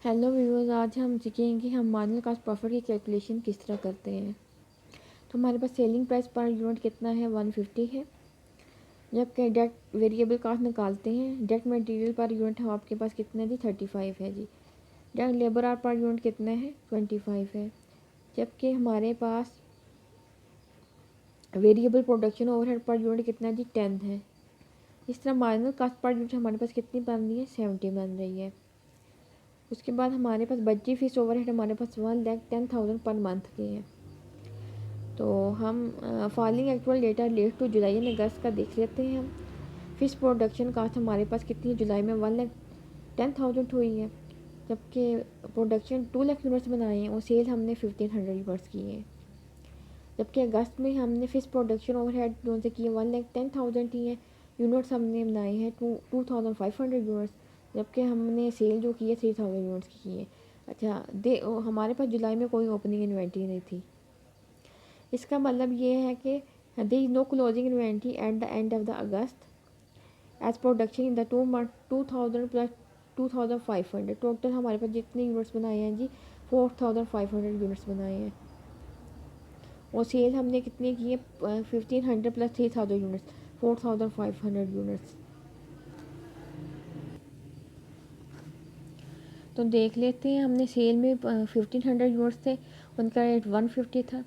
Hello viewers, आज हम सीखेंगे कि हम मार्जिनल कॉस्ट प्रॉफिट की कैलकुलेशन किस तरह करते हैं। तो हमारे पास सेलिंग प्राइस पर यूनिट कितना है, 150 है। जबकि डायरेक्ट वेरिएबल कॉस्ट निकालते हैं, डायरेक्ट मटेरियल पर यूनिट हम आपके पास कितना है जी, 35 है जी। Direct labour hour per unit कितना है, 25 है। जबकि हमारे पास variable production overhead per unit कितना है जी, 10 है। इस तरह मार्जिनल कॉस्ट पर यूनिट हमारे पास कितनी बन रही है, 70 बन रही है। उसके बाद हमारे पास बची फीस ओवरहेड हमारे पास 1,10,000 पर मंथ की है। तो हम following actual data relate to July and August का देख लेते हैं। हम फिश प्रोडक्शन कास्ट हमारे पास कितनी है, जुलाई में 1,10,000 हुई है। जबकि प्रोडक्शन 2 लाख यूनिट्स बनाए हैं और सेल हमने 1,500 यूनिट्स की है। जबकि अगस्त में हमने फिश प्रोडक्शन ओवरहेड जो से की है 1,10,000 ही है। यूनिट्स हमने बनाए हैं 2,500 यूनिट्स। जबकि हमने सेल जो की है 3,000 यूनिट्स की है। अच्छा हमारे पास जुलाई में कोई ओपनिंग इन्वेंट्री नहीं थी। इसका मतलब ये है कि there is no closing inventory at the end of the August as production in the 2 month 2,000 plus 2,500। Total हमारे पास जितने यूनिट्स बनाए हैं जी, 4,500 यूनिट्स बनाए हैं। और सेल हमने कितनी की है, 1,500 प्लस 3,000 यूनिट्स, 4,500 यूनिट्स। तो देख लेते हैं, हमने सेल में 1,500 यूनिट्स थे, उनका रेट 150 था।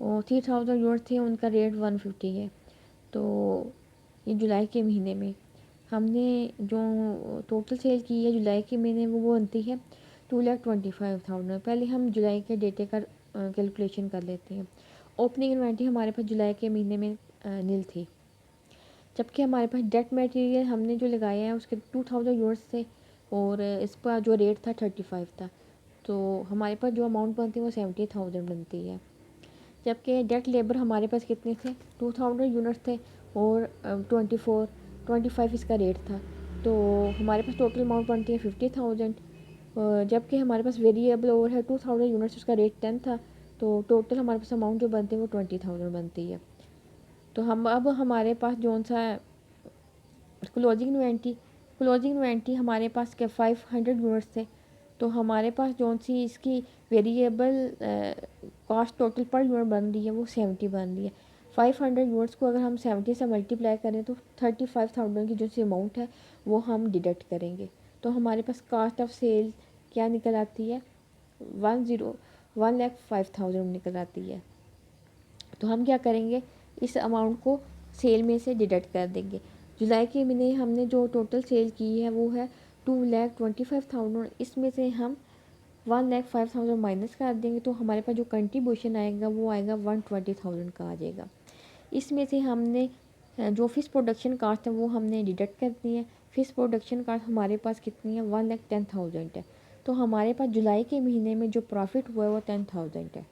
और 3,000 यूनिट्स थे, उनका रेट 150 है। तो ये जुलाई के महीने में हमने जो टोटल सेल की है जुलाई के महीने में, वो बनती है 2,25,000। पहले हम जुलाई के डेटे का कैलकुलेशन कर लेते हैं। ओपनिंग इन्वेंट्री हमारे पास जुलाई के महीने में नील थी। जबकि हमारे पास डायरेक्ट मटेरियल हमने जो लगाया है उसके 2,000 यूनिट्स थे और इसका जो रेट था 35 था। तो हमारे पास जो अमाउंट बनती है वो 70,000 बनती है। जबकि डायरेक्ट लेबर हमारे पास कितने थे, 2,000 यूनिट्स थे और 25 इसका रेट था। तो हमारे पास टोटल अमाउंट बनती है 50,000। जबकि हमारे पास वेरिएबल ओवर है 2,000 यूनिट्स, उसका रेट 10 था। तो टोटल हमारे पास अमाउंट जो बनती है वो 20,000 बनती है। तो हम अब हमारे पास जो सा क्लोजिंग इन्वेंट्री हमारे पास के 500 यूनिट्स थे। तो हमारे पास जो सी इसकी variable cost total per unit बन रही है वो 70 बन रही है। 500 यूनिट्स को अगर हम 70 से मल्टीप्लाई करें तो 35,000 की जो सी अमाउंट है वो हम डिडक्ट करेंगे। तो हमारे पास कास्ट ऑफ सेल क्या निकल आती है, 1,05,000 निकल आती है। तो हम क्या करेंगे, इस अमाउंट को सेल में से डिडक्ट कर देंगे। जुलाई के महीने हमने जो टोटल सेल की है वो है 2,25,000। इसमें से हम 1,05,000 माइनस कर देंगे तो हमारे पास जो कंट्रीब्यूशन आएगा वो आएगा 120,000 का आ जाएगा। इसमें से हमने जो फिश प्रोडक्शन कास्ट है वो हमने डिडक्ट कर दी है। फिश प्रोडक्शन कास्ट हमारे पास कितनी है, 1,10,000 है। तो हमारे पास जुलाई के महीने में जो प्रॉफिट हुआ है वो 10,000 है।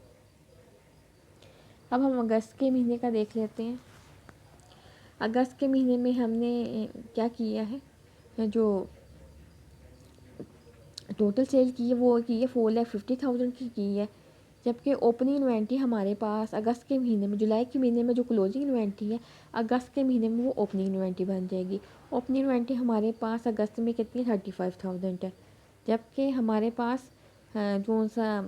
अब हम अगस्त के महीने का देख लेते हैं। अगस्त के महीने में हमने क्या किया है, जो टोटल सेल की है वो की है 4,50,000 की है। जबकि ओपनिंग इन्वेंट्री हमारे पास अगस्त के महीने में, जुलाई के महीने में जो क्लोजिंग इन्वेंट्री है अगस्त के महीने में वो ओपनिंग इन्वेंट्री बन जाएगी। ओपनिंग इन्वेंट्री हमारे पास अगस्त में कितनी 35,000 है। जबकि हमारे पास जो सा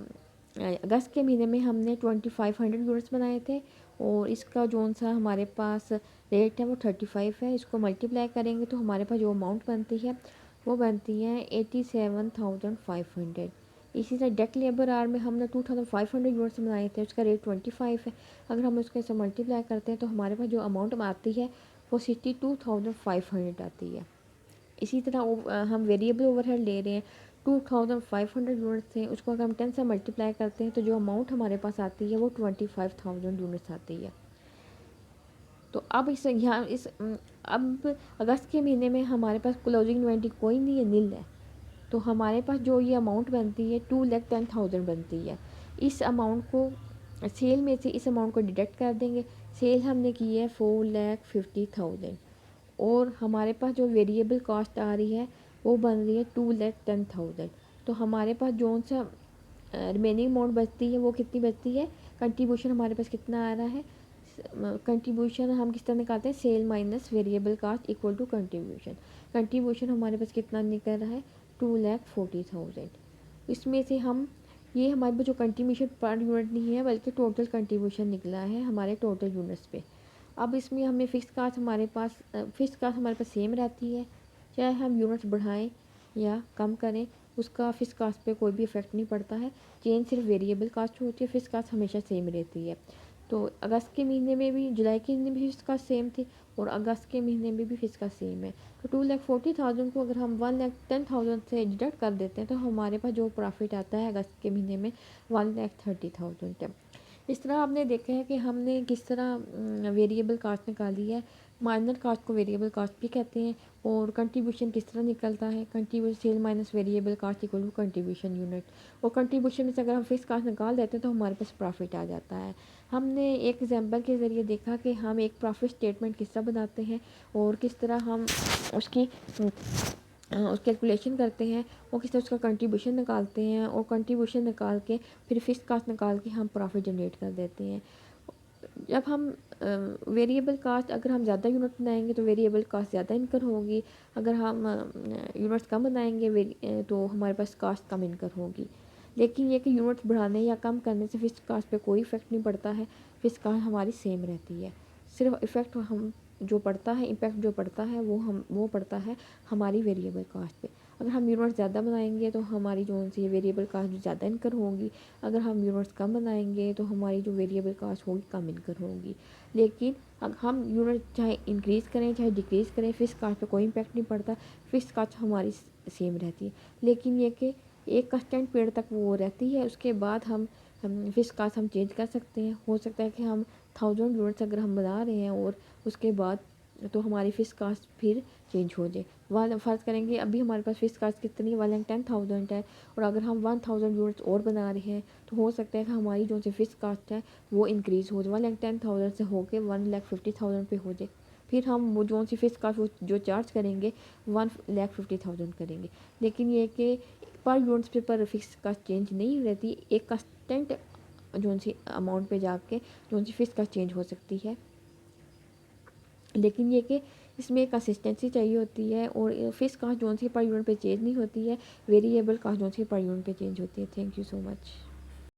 अगस्त के महीने में हमने 2,500 यूनिट्स बनाए थे और इसका जो सा हमारे पास रेट है वो 35 है। इसको मल्टीप्लाई करेंगे तो हमारे पास जो अमाउंट बनती है वो बनती है 87,500। इसी तरह डायरेक्ट लेबर आर में हमने 2,500 यूनिट्स बनाए थे, उसका रेट 25 है। अगर हम उसके से मल्टीप्लाई करते हैं तो हमारे पास जो अमाउंट आती है वो 62,500 आती है। इसी तरह हम वेरिएबल ओवरहेड ले रहे हैं, 2,500 यूनिट्स थे, उसको अगर हम 10 से मल्टीप्लाई करते हैं तो जो अमाउंट हमारे पास आती है वो 25,000 यूनिट्स आती है। तो अब अब अगस्त के महीने में हमारे पास क्लोजिंग इन्वेंट्री कोई नहीं है, नील है। तो हमारे पास जो ये अमाउंट बनती है 2,10,000 बनती है। इस अमाउंट को सेल में से इस अमाउंट को डिडक्ट कर देंगे। सेल हमने की है 4,50,000 और हमारे पास जो वेरिएबल कॉस्ट आ रही है वो बन रही है 2,10,000। तो हमारे पास जो सा रिमेनिंग अमाउंट बचती है वो कितनी बचती है, कंट्रीब्यूशन हमारे पास कितना आ रहा है, कंट्रीब्यूशन हम किस तरह निकालते हैं, sale minus variable cost equal to contribution. Contribution हमारे पास कितना निकल रहा है, 2,40,000। इसमें से हम ये हमारे पास जो कंट्रीब्यूशन पर यूनिट नहीं है बल्कि टोटल कंट्रीब्यूशन निकला है हमारे टोटल यूनिट्स पे। अब इसमें हमें फ़िक्स कास्ट हमारे पास सेम रहती है, चाहे हम यूनिट्स बढ़ाएं या कम करें, उसका फ़िक्स कास्ट पे कोई भी इफ़ेक्ट नहीं पड़ता है। चेंज सिर्फ वेरिएबल कास्ट होती है, फ़िक्स कास्ट हमेशा सेम रहती है। तो अगस्त के महीने में भी, जुलाई के महीने में भी फ़िक्स कास्ट सेम थी और अगस्त के महीने में भी फ़िक्स कास्ट सेम है। तो 2,40,000 को अगर हम 1,10,000 से डिडक्ट कर देते हैं तो हमारे पास जो प्रॉफिट आता है अगस्त के महीने में 1,30,000 है। इस तरह आपने देखा है कि हमने किस तरह वेरिएबल कास्ट निकाली है। माइनर कास्ट को वेरिएबल कास्ट भी कहते हैं और कंट्रीब्यूशन किस तरह निकलता है, contribution sale minus variable cost equal to contribution unit. और कंट्रीब्यूशन में से अगर हम फिक्स कास्ट निकाल देते हैं तो हमारे पास प्रॉफिट आ जाता है। हमने एक एग्जांपल के ज़रिए देखा कि हम एक प्रॉफिट स्टेटमेंट किस तरह बनाते हैं और किस तरह हम उसकी कैलकुलेशन करते हैं और किस तरह उसका कंट्रीब्यूशन निकालते हैं और कंट्रीब्यूशन निकाल के फिर फिक्स कास्ट निकाल के हम प्रॉफिट जनरेट कर देते हैं। जब हम वेरिएबल कास्ट अगर हम ज़्यादा यूनिट बनाएंगे तो वेरिएबल कास्ट ज़्यादा इनकर होगी, अगर हम यूनिट्स कम बनाएंगे तो हमारे पास कास्ट कम इनकर होगी। लेकिन ये कि यूनिट्स बढ़ाने या कम करने से फिक्स कास्ट पे कोई इफ़ेक्ट नहीं पड़ता है, फिक्स कास्ट हमारी सेम रहती है। सिर्फ इफ़ेक्ट हम जो पड़ता है, इम्पैक्ट जो पड़ता है वो पड़ता है हमारी वेरिएबल कास्ट पे। अगर हम यूनिट्स ज़्यादा बनाएंगे तो हमारी जो सी वेरिएबल कास्ट जो ज़्यादा इनकर होगी, अगर हम यूनिट्स कम बनाएंगे तो हमारी जो वेरिएबल कास्ट होगी कम इनकर होगी। लेकिन अगर हम यूनिट चाहे इंक्रीज़ करें चाहे डिक्रीज़ करें, फिक्स कास्ट पे कोई इम्पैक्ट नहीं पड़ता, फिक्स कास्ट हमारी सेम रहती है। लेकिन ये कि एक कंस्टेंट पीरियड तक वो रहती है, उसके बाद हम फिक्स कास्ट हम चेंज कर सकते हैं। हो सकता है कि हम 1000 यूनिट्स अगर हम बना रहे हैं और उसके बाद तो हमारी फिक्स कास्ट फिर चेंज हो जाए। वन फ़र्ज़ करेंगे अभी हमारे पास फिक्स कास्ट कितनी है, 1,10,000 है और अगर हम 1000 यूनिट्स और बना रहे हैं तो हो सकता है कि हमारी जो सी फिक्स कास्ट है वो इंक्रीज़ हो जाए, 1,10,000 से होकर 1,50,000 पे हो जाए। फिर हम वो जो सी फिक्स कास्ट वो जो चार्ज करेंगे 1,50,000 करेंगे। लेकिन ये कि पर यूनिट्स पे पर फिक्स कास्ट चेंज नहीं रहती, एक कंस्टेंट जो सी अमाउंट पे जाके जो सी फिक्स कास्ट चेंज हो सकती है। लेकिन ये कि इसमें कंसिस्टेंसी चाहिए होती है और फिक्स कास्ट जो सी पर यूनिट पे चेंज नहीं होती है, वेरिएबल कास्ट जो सी पर यूनिट पे चेंज होती है। Thank you so much.